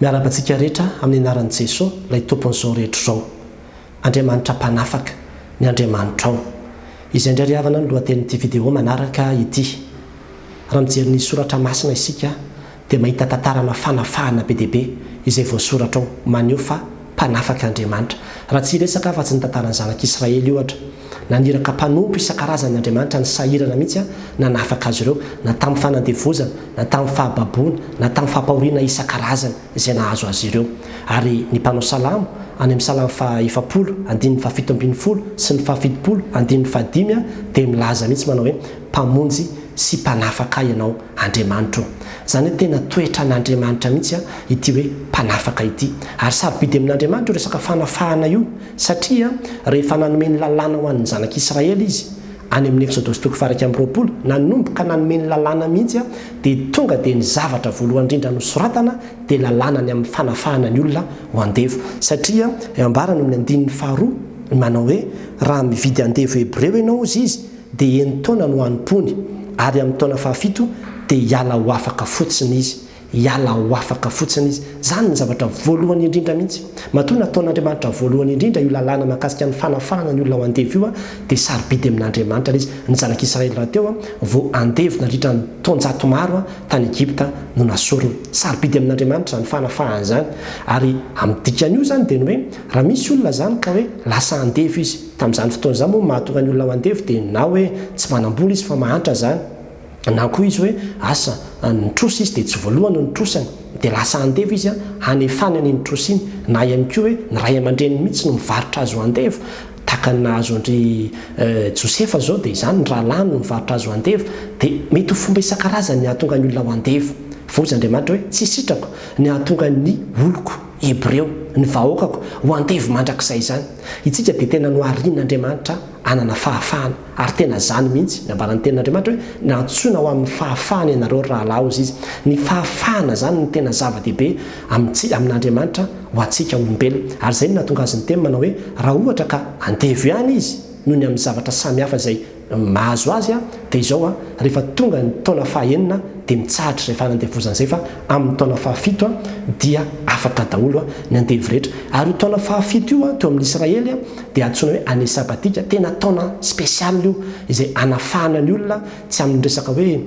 Miarabantsika rehetra amin'ny anaran'i Jesosy ilay tompon'izao rehetra izao. Andriamanitra Mpanafaka, ny Andriamanitrao. Izay indray riavana ny lohatenin'ity vidéo manaraka ity. Raha mijery ny soratra masina isika dia mahita tantarana fanafahana be dia be izay voasoratra ao maneho fa mpanafaka Andriamanitra. Raha tsy resaka fa tsy ny tantaran'ny zanak'Israely ohatra. Naniraka mpanompo isan-karazany Andriamanitra ny sahirana mihitsy nanafaka azy ireo, na tamin'ny fanandevozana, na tamin'ny fahababoana, na tamin'ny fampahoriana isan-karazany izay nahazo azy ireo. Ary ny mpanao salamo any amin'ny salamo fa-100, andininy fa-70 sy ny fa-70, andininy fa-5 dia milaza mihitsy manao hoe mpamonjy sy mpanafaka ianao Andriamanitra. Zany hoe tena toetra n'Andriamanitra mihitsy ity hoe mpanafaka ity. Ary sarobidy amin'Andriamanitra resaka fanafahana io satria rehefa nanome ny lalàna ho an'ny zanak'Israely izy any amin'ny Exodus 2:20 nanomboka nanome ny lalàna mihitsy dia tonga dia ny zavatra voalohany indrindra nosoratana dia lalàna ny amin'ny fanafahana ny olona ho andevo. Satria ambarana amin'ny 2 manao hoe raha mividy andevo Hebreo ianao izy dia enitaona no anompony, ary amin'ny taona fa-7 dia hiala ho afaka fotsiny izy. Hiala ho afaka fotsiny izy. Zany ny zavatra voalohany indrindra mihitsy. Matoa nataon'Andriamanitra voalohany indrindra io lalàna mahakasika ny fanafahana ny olona ho andevo io dia sarobidy amin'Andriamanitra izy. Ny zanak'Israely raha teo vao andevo nandritra ny taonjato maro tany Egypta no nasorony. Sarobidy amin'Andriamanitra ny fanafahana zany. Ary amin'ny dikan'io zany dia ny hoe raha misy olona zany ka hoe lasa andevo izy tamin'izany fotoana izany moa mahatonga ny olona ho andevo dia na hoe tsy manam-bola izy fa mahantra zany, na koa izy hoe asa nitrosa izy dia tsy voalohany no nitrosany dia lasa andevo izy hanefany any nitrosa iny, na ihany koa hoe ny ray aman-dreny mihitsy no mivarotra azy ho andevo tahaka ny nahazo andry Josefa zao dia izany ny rahalany no mivarotra azy ho andevo dia mety ho fomba isan-karazany ny hahatonga ny olona ho andevo. Vozy Andriamanitra hoe tsy sitrako ny hahatonga ny oloko Hebreo, ny vahoakako ho andevo mandrakizay zany. Itsika dia tena no arian'Andriamanitra anana fahafahana, ary tena zany mihitsy ny ambaran'ny tenin'Andriamanitra hoe nantsoina ho amin'ny fahafahana ianareo rahalahy ozy izy. Ny fahafahana zany ny tena zava-dehibe amin'Andriamanitra ho antsika olombelona. Ary zay no nahatonga azy ny teny manao hoe raha ohatra ka andevo ihany izy noho ny amin'ny zavatra samihafa izay mahazo azy dia izao rehefa tonga ny taona faha-9 dia mitsahatra izay fanandevozana izay fa amin'ny taona faha-7 dia afaka daholo ny andevo rehetra. Ary io taona faha-7 io teo amin'Israely dia antsoina hoe année sabatika, tena taona spesialy io izay anafahana ny olona tsy amin'ny resaka hoe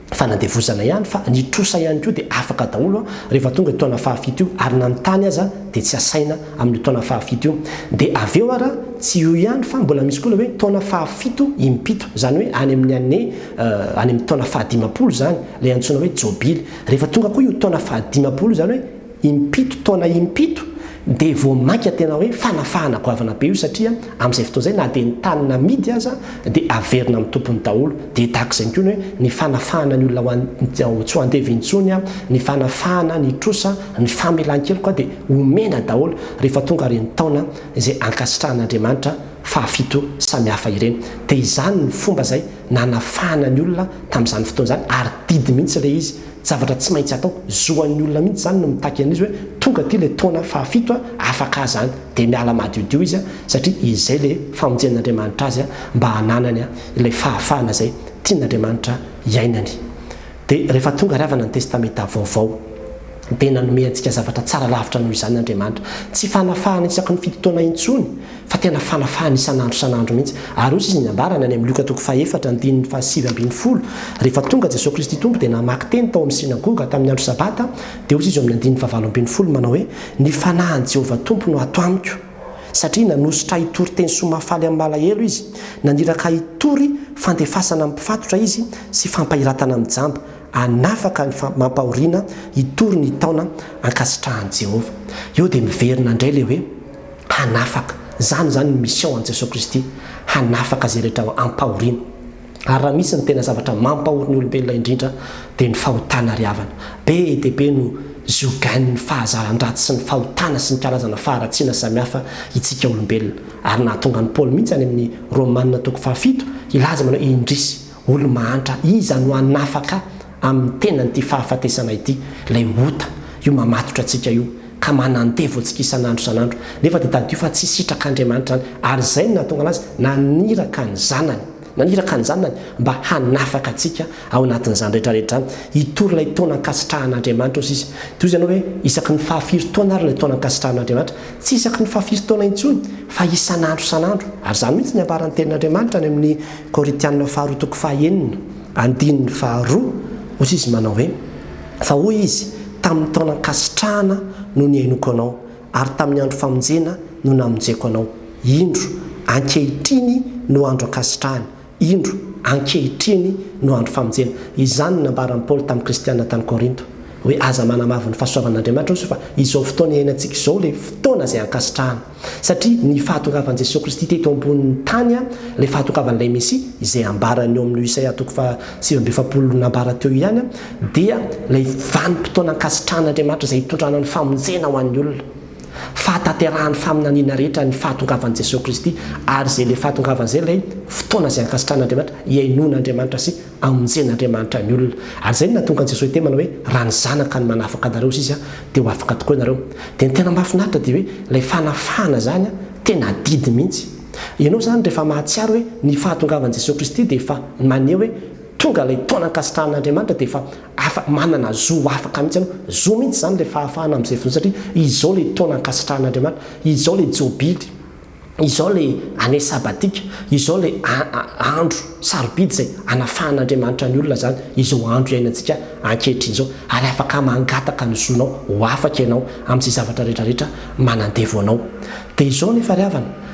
fanandevozana ihany fa nitrosa ihany koa dia afaka daholo rehefa tonga ny taona faha-7 io. Ary nanontany aza dia tsy asaina amin'ny taona faha-7 io. Dia aveo ara tsy io ihany fa mbola misy koa hoe taona faha-7 impito, zany hoe any amin'ny année any amin'ny taona faha-10 zany ilay antsoina hoe jobily. Rehefa tonga koa io taona faha-10 zany hoe impito, taona impito dia vao mainka tena hoe fanafahana goavana be io satria amin'izay fotoana izay na dia ny tany namidy aza dia averina amin'ny tompony daholo. Dia tahak'izay koa hoe ny fanafahana ny olona tsy ho andevo intsony, ny fanafahana ny trosa, ny famelan-kely koa dia omena daholo rehefa tonga reny taona izay ankasitrahan'Andriamanitra faha-7 samihafa ireny. Dia izany ny fomba izay nanafahana ny olona tamin'izany fotoana izany, ary didy mihitsy ilay izy. Zavatra tsy maintsy atao zoan'ny olona mihitsy zany no mitaky an'izy hoe tonga ty le taona faha-7 afaka zany dia miala madiodio izy satria izay le famonjen'Andriamanitra azy mba hananany ilay fahafahana izay tian'Andriamanitra iainany. Dia rehefa tonga riavana ny testamenta vaovao dia nanome antsika zavatra tsara lavitra noho izany Andriamanitra. Tsy fanafahana isaky ny fito taona intsony fa tena fanafahana isan'andro isan'andro mihitsy. Ary ozy izy ny ambarana any amin'ny Luka 4:7-7 rehefa tonga Jesosy Kristy Tompo dia namaky teny tao amin'ny sinagoga tamin'ny andro sabata dia ozy izy amin'ny 7:7 manao hoe ny fanahin'i Jehovah Tompo no ato amiko satria nanositra hitory teny somafaly amin'ny malahelo izy, naniraka hitory fandefasana amin'ny mpifatotra izy sy fampahiratana amin'ny jamba, anafaka ny mampahoriana hitory ny taona ankasitrahan'i Jehovah. Io dia miverina indray le hoe hanafaka. Zany ny mission an'i Jesosy Kristy, hanafaka zay rehetra ampahoriana. Ary raha misy ny tena zavatra mampahory ny olombelona indrindra dia ny fahotana riavana. Be dia be no ziogainy ny fahazaran-dratsy sy ny fahotana sy ny karazana faharatsiana samihafa itsika olombelona. Ary nahatonga ny Paoly mihitsy any amin'ny Romanina 7 ilaza manao indrisy olo mahantra iza no hanafaka amin'ny tenanyity fahafatesana ity, ilay ota io mamatotra antsika io ka manandevo antsika isan'andro nefa dia tady io fa tsy sitraka Andriamanitra zany. Ary zay no nahatonga anazy naniraka ny zanany naniraka an'izany mba hanafaka atsika ao anatin'izany rehetrarehetra hitory ilay taona ankasitrahan'Andriamanitra ozy izy toy izy ianao hoe isaky ny fahafiry taona ary ilay taona ankasitrahan'Andriamanitra tsy isaky ny fahafiry taona intsony fa isan'andro isan'andro ary izany mihitsy ny ambaran'ny tenin'Andriamanitra any amin'ny Korintianina faharoa toko fahaenina andininy faharoa ozy izy manao hoe fa hoy izy tamin'ny taona ankasitrahana no niainoko anao ary tamin'ny andro famonjena no namonjeko anao indro ankehitriny no andro ankasitrahana indro ankehitriny no andro famonjena izany nambaran'i Paoly tamin'ny kristianina tany Korinto hoe aza manamavy ny fahasoavan'Andriamanitra ozy fa izao fotoana iainantsika izao ilay fotoana izay ankasitrahana satria ny fahatongavan'i Jesosy Kristy teto ambonin'ny tany ilay fahatongavan'ilay Mesia izay ambarany eo amin'ny Isaia toko 7:70 nambara teo ihany dia ilay vanim-potoana ankasitrahan'Andriamanitra izay hitondrana ny famonjena ho an'ny olona fahatanterahany faminaniana rehetra ny fahatongavan'i Jesosy Kristy ary izay ilay fahatongavan'izay ilay fotoana izay ankasitrahan'Andriamanitra iainon'Andriamanitra sy amonjen'Andriamanitra ny olona ary izay nahatonga an'i Jesosy manao hoe raha ny zanaka ny manafaka anareo izy dia ho afaka tokoa ianareo dia ny tena mahafinaritra dia hoe ilay fanafahana zany tena didy mihitsy ianao zany rehefa mahatsiaro hoe ny fahatongavan'i Jesosy Kristy dia efa maneho hoe tonga ilay taona ankasitrahan'Andriamanitra dia efa manana zo afaka mihitsy ianao zo mihitsy zany ilay fahafahana amin'izay fotoana satria izao ilay taona ankasitrahan'Andriamanitra izao ilay jobily izao ilay année sabatika izao ilay andro sarobidy izay anafahan'Andriamanitra ny olona zany izao andro iainantsika ankehitriny izao ary afaka mangataka ny zonao ho afaka ianao amin'izay zavatra rehetrarehetra manandevo anao dia izao nefa ry havana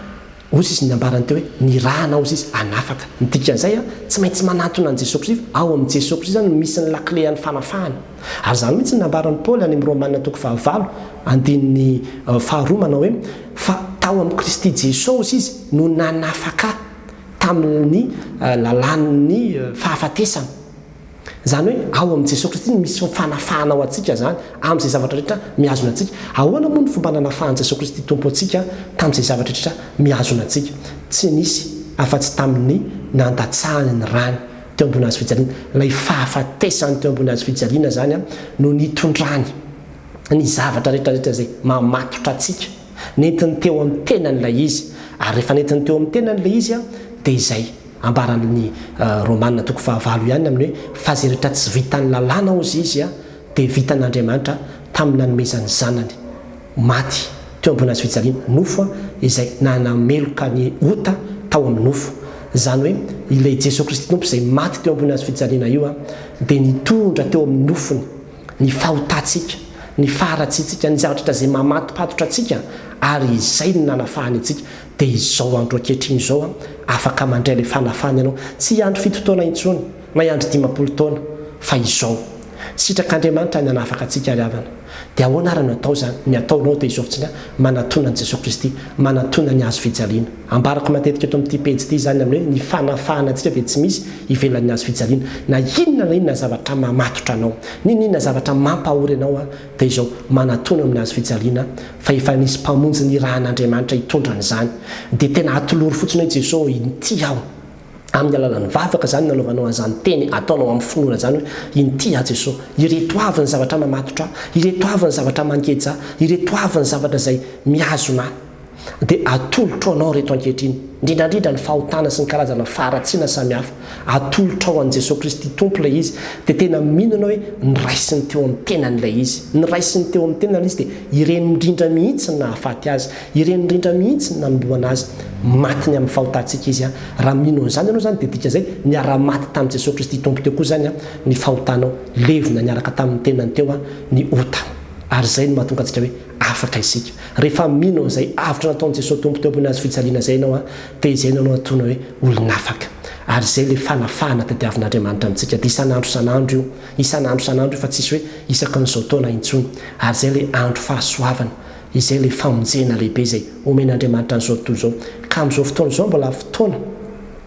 ozy izy ny ambarany teo hoe ny rahana ozy izy anafaka ny dikan'izay tsy maintsy manatona an'i Jesosy Kristy ao amin'i Jesosy Kristy zany misy ny lakle an'ny fanafahana ary izany mihitsy ny ambaran'i Paoly any amin'ny Romanina toko 9 andininy faharoa manao hoe fa tao amin'i Kristy Jesosy izy no nanafaka tamin'ny lalan'ny fahafatesana zany hoe ao amin'i Jesosy Kristy misy fanafahana ao antsika zany amin'izay zavatra rehetra mihazona antsika ahoana moa ny fomba nanafahan'i Jesosy Kristy tompo antsika tamin'izay zavatra rehetra mihazona antsika tsy nisy afa-tsy tamin'ny nandatsahany ny rany teo ambony azy fijaliana ilay fahafatesany teo ambony azy fijaliana zany no nitondrany ny zavatra rehetrarehetra izay mamatotra antsika nentiny teo amin'ny tenan'ilay izy ary rehefa nentiny teo amin'ny tenan'ilay izy dia izay ambaran'ny Romanina toko 9 ihany amin'ny hoe fa zay rehetra tsy vitan'ny lalàna ozy izy dia vitan'Andriamanitra tamin'ny nanomezany zanany maty teo ambony azy fijaliana nofo izay nanameloka ny ota tao amin'ny nofo zany hoe ilay Jesosy Kristy tompo izay maty teo ambony azy fijaliana io dia nitondra teo amin'ny nofony ny fahotantsika ny faharatsitsika ny zavatra izay mamatopatotra antsika ary izay ny nanafahany antsika dia izao andro ankehitriny izao afaka mandray ilay fanafahany ianao tsy andro 7 taona intsony na andro 50 taona fa izao sitrak'Andriamanitra ny anafaka antsika ry havana dia ahoana ary no atao zany ny ataonao dia izao fotsiny manatona an'i Jesosy Kristy manatona ny azo fijaliana ambarako matetika eto amin'ity pejy ity zany amin'ny hoe ny fanafahana antsika dia tsy misy ivelan'ny azo fijaliana na inona zavatra mamatotra anao ninona zavatra mampahory anao dia izao manatona amin'ny azo fijaliana fa efa nisy mpamonjy ny rahan'Andriamanitra hitondran'izany dia tena atolory fotsiny hoe Jesosy inty aho amin'ny alalan'ny vavaka zany nanaovanao an'izany teny ataonao amin'ny finoana zany hoe inty a Jesosy ireto avy ny zavatra mamatotra ireto avy ny zavatra mangeja ireto avy ny zavatra izay mihazona dia atolotra anao reto ankehitriny indrindrandrindra ny fahotana sy ny karazana faharatsiana samihafa atolotra ao an'i Jesosy Kristy tompo ilay izy dia tena minana hoe nyraisiny teo amin'ny tenan'ilay izy nyraisiny teo amin'ny tenan'ilay izy dia ireny indrindra mihitsy ny nahafaty azy ireny indrindra mihitsy ny nanomboana azy matiny amin'ny fahotantsika izy raha minao an'izany ianao zany dia dika izay niara-maty tamin'i Jesosy Kristy tompo teo koa zany ny fahotanao levona niaraka tamin'ny tenany teo ny ota ary izay no mahatonga antsika hoe afaka isika rehefa minao izay avitra nataon'i Jesosy tompo teo ambony azy fijaliana izay ianao dia izay ianao atona hoe olonafaka ary izay ilay fanafahana tadiavin'Andriamanitra amintsika dia isan'andro isan'andro fa tsisy hoe isaky n'izao taona intsony ary izay ilay andro fahasoavana izay ilay famonjena lehibe izay omen'Andriamanitra n'izao tontolo izao ka amin'izao fotoana izao mbola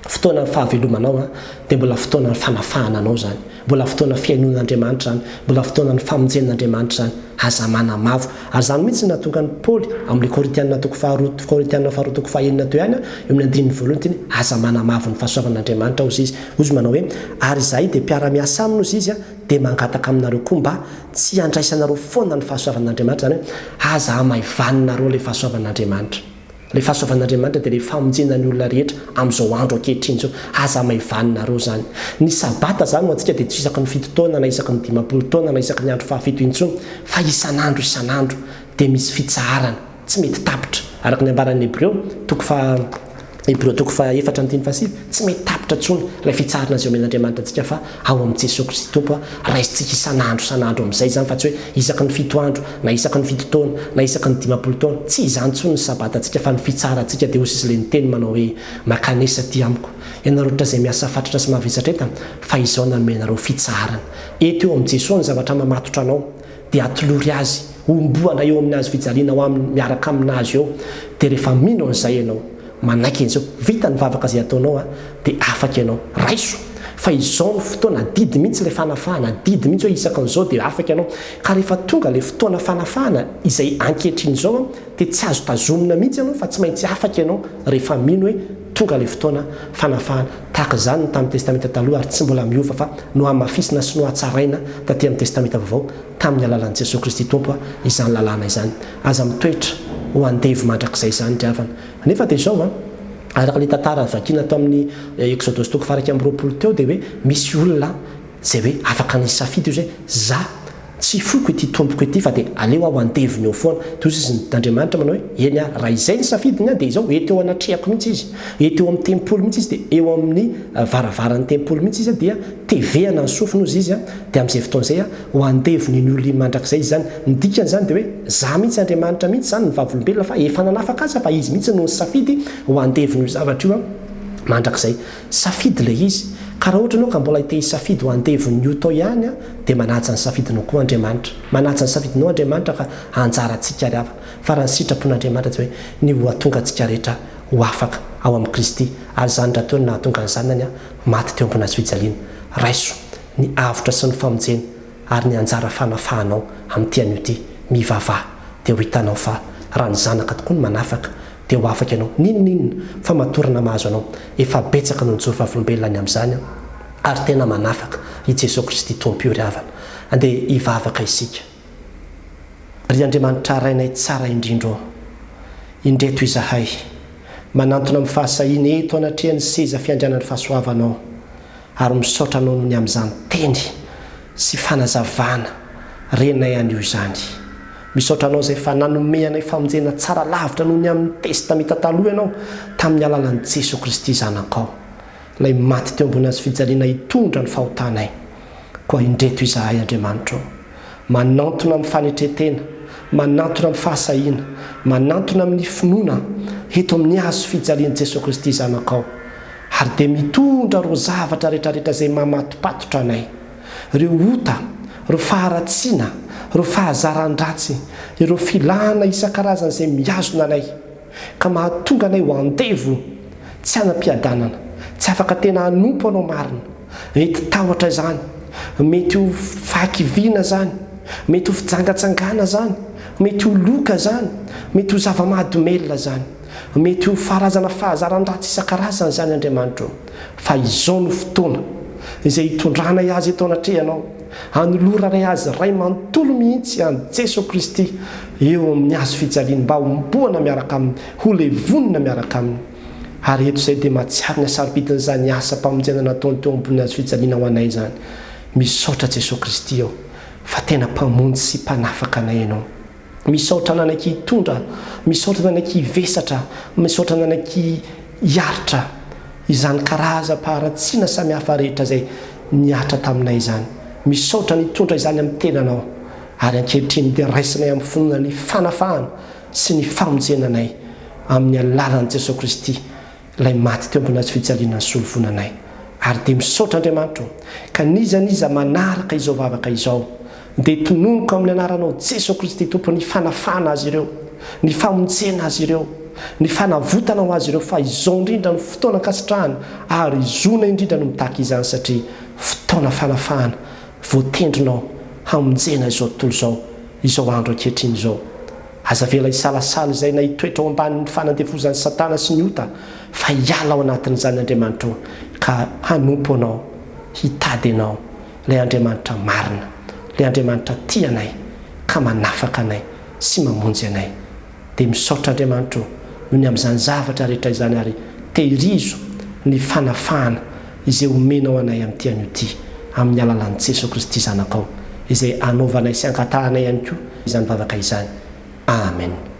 fotoana fahavelomanao dia mbola fotoana ny fanafahana anao zany mbola fotoana fiainon'Andriamanitra zany mbola fotoana ny famonjen'Andriamanitra zany aza manamavo ary zany mihitsy nahatonga ny Paoly amin'ny Korintianina toko faharoa teo ihany eo amin'ny andininy voalohany teny aza manamavo ny fahasoavan'Andriamanitra ozy izy manao hoe ary izahay dia mpiara-miasa aminy ozy izy dia mangataka aminareo koa mba tsy handraisanareo foana ny fahasoavan'Andriamanitra zany hoe aza hamaivaninareo ilay fahasoavan'Andriamanitra le fahasoavan'Andriamanitra dia le famonjena ny olona rehetra amin'izao andro ankehitriny zao aza maivaninareo zany. Ny sabata zany ho antsika dia tsy isaky ny 7 taona na isaky ny 15 taona na isaky ny andro fahafito intsony fa isan'andro dia misy fitsaharana tsy mety tapitra araka ny ambaran'ny Hebreo toko fa 4:7 tsy mety tapitra tsony ilay fitsarana zay omen'Andriamanitra antsika fa ao amin'ny Jesosy Kristy tompo raisitsika isan'andro amin'izay zany fa tsy hoe isaky ny 7 andro na isaky ny 7 taona na isaky ny 15 taona tsy izany tsony ny sabata antsika fa ny fitsarantsika dia osy izy le niteny manao hoe makanesa ty amiko ianareo ohatra izay miasa fatratra sy mahavesatra eta fa izao nanomenareo fitsarana eto eo amin'ny Jesosy ny zavatra mamatotra anao dia atolory azy omboana eo amin'ny azy fijaliana ao amin'ny miaraka aminazy eo dia rehefa mino an'izay ianao manaiky an'izao vita ny vavaka izay ataonao dia afaka ianao raiso fa izao ny fotoana didy mihitsy ilay fanafahana didy mihitsy hoe isaka an'izao dia afaka ianao ka rehefa tonga ilay fotoana fanafahana izay ankehitriny izao dia tsy azo tazomina mihitsy ianao fa tsy maintsy afaka ianao rehefa mino hoe tonga ilay fotoana fanafahana tahaka izany ny tamin'ny testamenta taloha ary tsy mbola miova fa no hamafisina sy no hatsaraina taty amin'ny testamenta vaovao tamin'ny alalan'i Jesosy Kristy tompo izany lalàna izany aza mitoetra ho andevy mandrakizay izany driavana nefa dia izao araka le tantara vakiana tao amin'ny Exodus toko 20 teo dia hoe misy olona zay hoe afaka ny safidy io zay za tsy foko ity tompoko ity fa dia aleo aho andeviny eo foana toy izy n'Andriamanitra manao hoe eny raha izay ny safidiny dia izao eto eo anatrehako mihitsy izy eto eo amin'ny tempolo mihitsy izy dia eo amin'ny varavaran'ny tempolo mihitsy izy dia tevehana ny sofiny ozy izy dia amin'izay fotoan'izay ho andeviny ny olona mandrakizay izy zany ny dikan'izany dia hoe za mihitsy Andriamanitra mihitsy zany ny vavolombelona fa efa nanafaka aza fa izy mihitsy no ny safidy ho andeviny io zavatra io mandrakizay safidy le izy ka raha ohatra anao ka mbola ite safidy ho andeviny io tao ihany dia manaja ny safidinao koa Andriamanitra manaja ny safidinao Andriamanitra ka anjara antsika ry hafa fa raha ny sitrapon'Andriamanitra dia hoe ny ho atonga antsika rehetra ho afaka ao amin'ny Kristy ary zany raha toy ny nahatonga ny zanany maty teo ambony azy fijaliana raiso ny avotra sy ny famonjena ary ny anjara fanafahanao amin'ity an'io ity mivavaha dia ho hitanao fa raha ny zanaka tokoa ny manafaka dia ho afaka ianao ninonninona fa matorana mahazo anao efa betsaka no nijoro vavolombelona any amin'izany ary tena manafaka i Jesosy Kristy tompo io ry havana andeha hivavaka isika ry Andriamanitra rainay tsara indrindro indreto izahay manantona amin'ny fahasahiana eto anatrehan'ny seza fiandrianan'ny fahasoavanao ary misaotra anao ny amin'izany teny sy fanazavana renay an'io izany misaotra anao izay fa nanomeanay famonjena tsara lavitra noho ny amin'ny testamenta taloha ianao tamin'ny alalan'i Jesosy Kristy zanakao ilay maty teo ambony azy fijaliana hitondra ny fahotanay koa indreto izahay Andriamanitra manantona amin'ny fanetretena manantona amin'ny fahasahiana manantona amin'ny finoana eto amin'ny azo fijalian'i Jesosy Kristy zanakao ary dia mitondra ro zavatra rehetrarehetra izay mamatopatotra anay ireo ota ro faharatsiana ro fahazaran-dratsy ireo filana isan-karazana izay miazona anay ka mahatonga anay ho andevo tsy hanam-piadanana tsy afaka tena hanompo anao marina mety tahotra izany mety ho fakiviana zany mety ho fijangatsangana zany mety ho loka zany mety ho zava-mahadomelona zany mety ho faharazana fahazaran-dratsy isan-karazana zany Andriamanitra fa izao no fotoana izay hitondranay azy eto anatrehanao anoloranay azy ray manontolo mihitsy any Jesosy Kristy eo amin'ny azo fijaliana mba homboana miaraka aminy ho levonina miaraka aminy ary eto izay dia mahatsiary ny asarobitin'izany asa mpamonjena nataony teo ambony azo fijaliana ho anay zany misaotra Jesosy Kristy eo fa tena mpamonjy sy mpanafaka anay ianao misaotra nanaiky hitondra misaotra nanaiky hivesatra misaotra nanaiky hiaritra izany karazam-paharatsiana samihafa rehetra izay niatra taminay izany misaotra nitondra izany amin'ny tenanao ary ankehitriny dia raisinay amin'ny finoana ny fanafahana sy ny famonjenanay amin'ny alalan'i Jesosy Kristy ilay maty teo ambony azy fijaliana ny solovonanay ary dia misaotra Andriamanitra ka nizaniza manaraka izao vavaka izao dia tononoko amin'ny anaranao Jesosy Kristy tompo ny fanafahana azy ireo ny famonjena azy ireo ny fanavotana ho azy ireo fa izao indrindra no fotoana kasitrahana ary izona indrindra no mitaka izany satria fotoana fanafahana voatendrinao hamonjena izao tontolo izao andro ankehitriny izao aza vela isalasala izay na hitoetra ao ambanin'ny fanandefozan'ny Satana sy ny ota fa hiala ao anatin'izany Andriamanitra ka hanompo anao hitady anao ilay Andriamanitra marina ilay Andriamanitra tia anay ka manafaka anay sy mamonjy anay dia misaotra Andriamanitra no ny amin'izany zavatra rehetra izany ary tehirizo ny fanafahana izay omenao anay amin'ity anio ity amin'ny alalan'i Jesosy Kristy zanakao izay anaovanay sy ankatahana ihany koa izany vavaka izany. Amen.